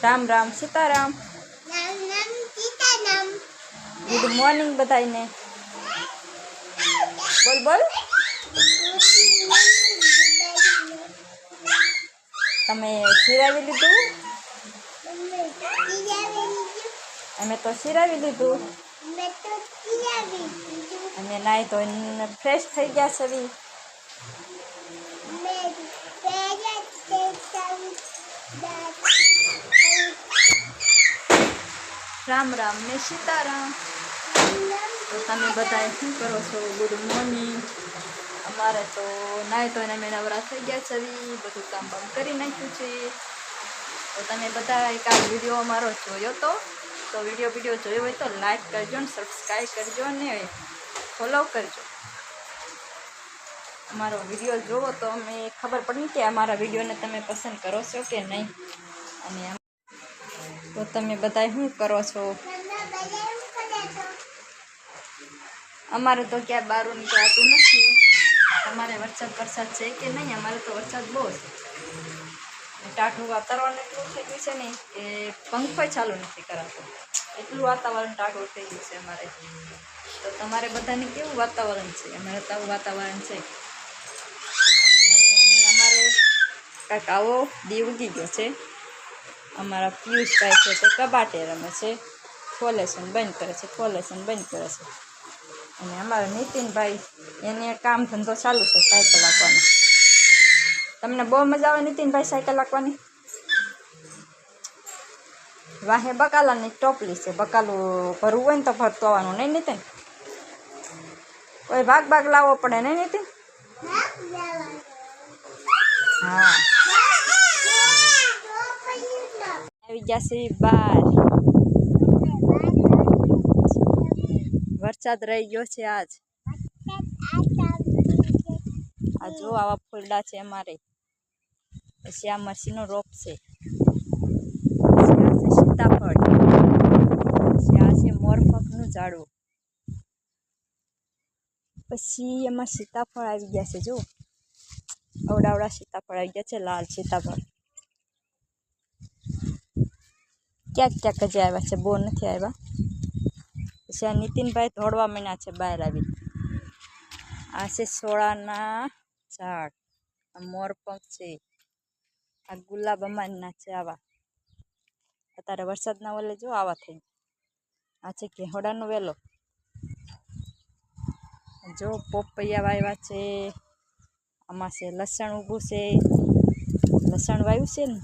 Ram Ram Sitaram. Ram Ram Sitaram. Good morning बताइने। बोल बोल। तमे सिरावी लीधुं? अमे तो सिरावी लीधुं। अमे नाई तो फ्रेश थई गया छवी। राम राम ने सीताराम। तो तमे बताए शू करो छो? Good morning. अमारे तो नाई तो अमे नवरा थई गया छवी, बधुं काम बाम करी नाख्युं छे। तो तमे बधा एक आ विडियो अमारो जोयो तो विडियो जोयो होय तो लाइक करजो ने सब्सक्राइब करजो ने फॉलो करजो। अमारो विडियो जोवो तो अमे खबर पड़े कि अमारा विडियो ने तमे पसंद करो छो के नहीं। अने तो तमे बधाए शू करो छो? अमारे तो क्या बारू निकळातुं नथी। अमारे वरसाद छे के नहीं? अमारे तो वरसाद बहु छे। टाढुं वातावरण एटलुं थई गयुं छे ने के पंखोय चालू नथी करातो, एटलुं वातावरण टाढुं थई गयुं छे अमारे। तो तमारे बधाने केवुं वातावरण छे? अमारे तो आवुं वातावरण छे। अमारे कांईक आवो दी उगी गयो छे। अमारा पियुषभाई छे ते कबाटे रमे छे, खोले छे ने बंध करे छे, खोले छे ने बंध करे छे। अने अमारा नितिनभाई एने काम धंधो चालू छे सायकल हांकવાનો। तमने बहु मजा आवे नितिनभाई सायकल हांकवानी? वाहे बकालानी टोपली छे, बकालू भरवुं होय ने तो भरतो आववानुं नहीं नितिन? कोई भाग भाग लाववो पड़े नहीं नितिन? हाँ આવી જશે બાર। વરસાદ રહી ગયો છે આજ। આ જો આવા ફૂલડા છે અમારે। પછી આ મરસીનો રોપ છે, પછી આ છે સીતાફળ, પછી આ છે મોરફકનું ઝાડવું, પછી એમાં સીતાફળ આવી ગયા છે। જો અવડાવડા સીતાફળ આવી ગયા છે, લાલ સીતાફળ। ક્યાંક ક્યાંક જ આવ્યા છે, બહુ નથી આવ્યા। પછી આ નીતિનભાઈ દોડવા માંડ્યા છે બહાર આવી। આ છે સોળાના ઝાડ, આ મોરપંખ છે, આ ગુલાબ અમારના છે આવા। અત્યારે વરસાદના ઓલે જો આવા થઈ। આ છે કેહોડાનો વેલો, જો પોપૈયા વાવ્યા છે। આમાં છે લસણ ઊભું છે, લસણ વાવ્યું છે ને